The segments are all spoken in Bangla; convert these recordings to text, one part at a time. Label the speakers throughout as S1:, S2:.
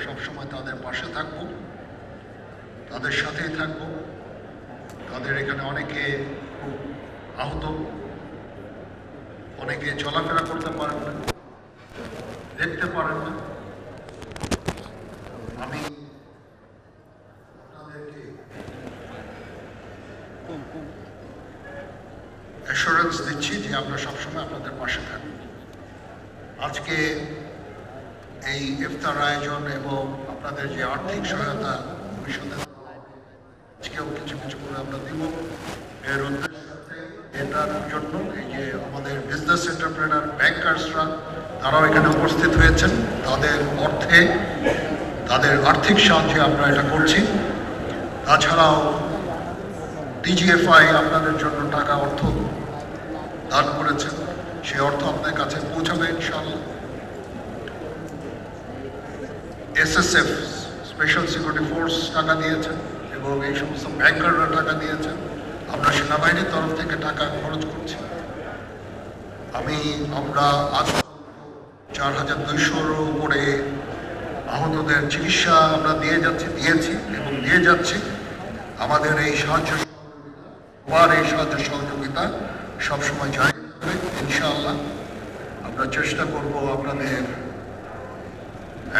S1: সবসময় তাদের পাশে থাকব, তাদের সাথেই থাকব। তাদের এখানে অনেকে খুব আহত, অনেকে চলাফেরা করতে পারেন না, দেখতে পারেন না। আমি আপনাদেরকে অ্যাসুরেন্স দিচ্ছি যে আমরা সবসময় আপনাদের পাশে থাকব। আজকে এই ইফতার আয়োজন এবং আপনাদের যে আর্থিক সহায়তা ভবিষ্যতে আজকেও কিছু কিছু করে আমরা দিব, এর উদ্দেশ্য এটার জন্য এই যে আমাদের বিজনেস এন্টারপ্রেনার ব্যাংকার্সরা তারাও এখানে উপস্থিত হয়েছেন, তাদের আর্থিক সাহায্যে আমরা এটা করছি। তাছাড়াও ডিজিএফআই আপনাদের জন্য টাকা অর্থ দান করেছেন, সেই অর্থ আপনার কাছে পৌঁছাবে ইনশাআল্লাহ। এসএসএফ স্পেশাল সিকিউরিটি ফোর্স টাকা দিয়েছেন এবং এই সমস্ত ব্যাংকাররা টাকা দিয়েছেন। আমরা সেনাবাহিনীর তরফ থেকে টাকা খরচ করছি। আমরা আজ 4200-র উপরে আহতদের চিকিৎসা আমরা দিয়েছি এবং দিয়ে যাচ্ছি। আমাদের এই সাহায্য সহযোগিতা সবসময় জারি থাকবে ইনশাআল্লাহ। আমরা চেষ্টা করব আপনাদের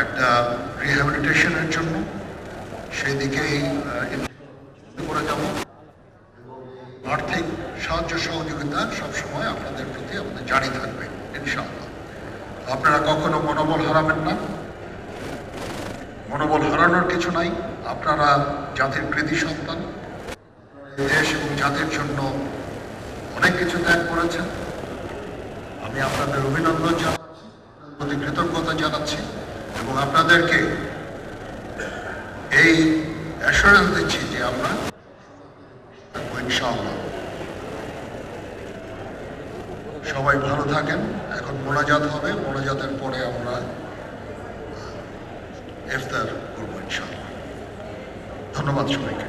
S1: একটা রিহ্যাবিলিটেশনের জন্য, সেই দিকেই করে যাব। আর্থিক সাহায্য সহযোগিতা সবসময় আপনাদের প্রতি আমাদের জারি থাকবে ইনশাআল্লাহ। আপনারা কখনো মনোবল হারাবেন না, মনোবল হারানোর কিছু নাই। আপনারা জাতির কৃতি সন্তান, দেশ এবং জাতির জন্য অনেক কিছু ত্যাগ করেছেন। আমি আপনাদের অভিনন্দন জানাচ্ছি, প্রতি কৃতজ্ঞতা জানাচ্ছি এবং আপনাদেরকে এই অ্যাসুরেন্স দিচ্ছি যে আমরা ইনশাআল্লাহ। সবাই ভালো থাকেন। এখন মোনাজাত হবে, মোনাজাতের পরে আমরা ইফতার করবো ইনশাআল্লাহ। ধন্যবাদ সবাইকে।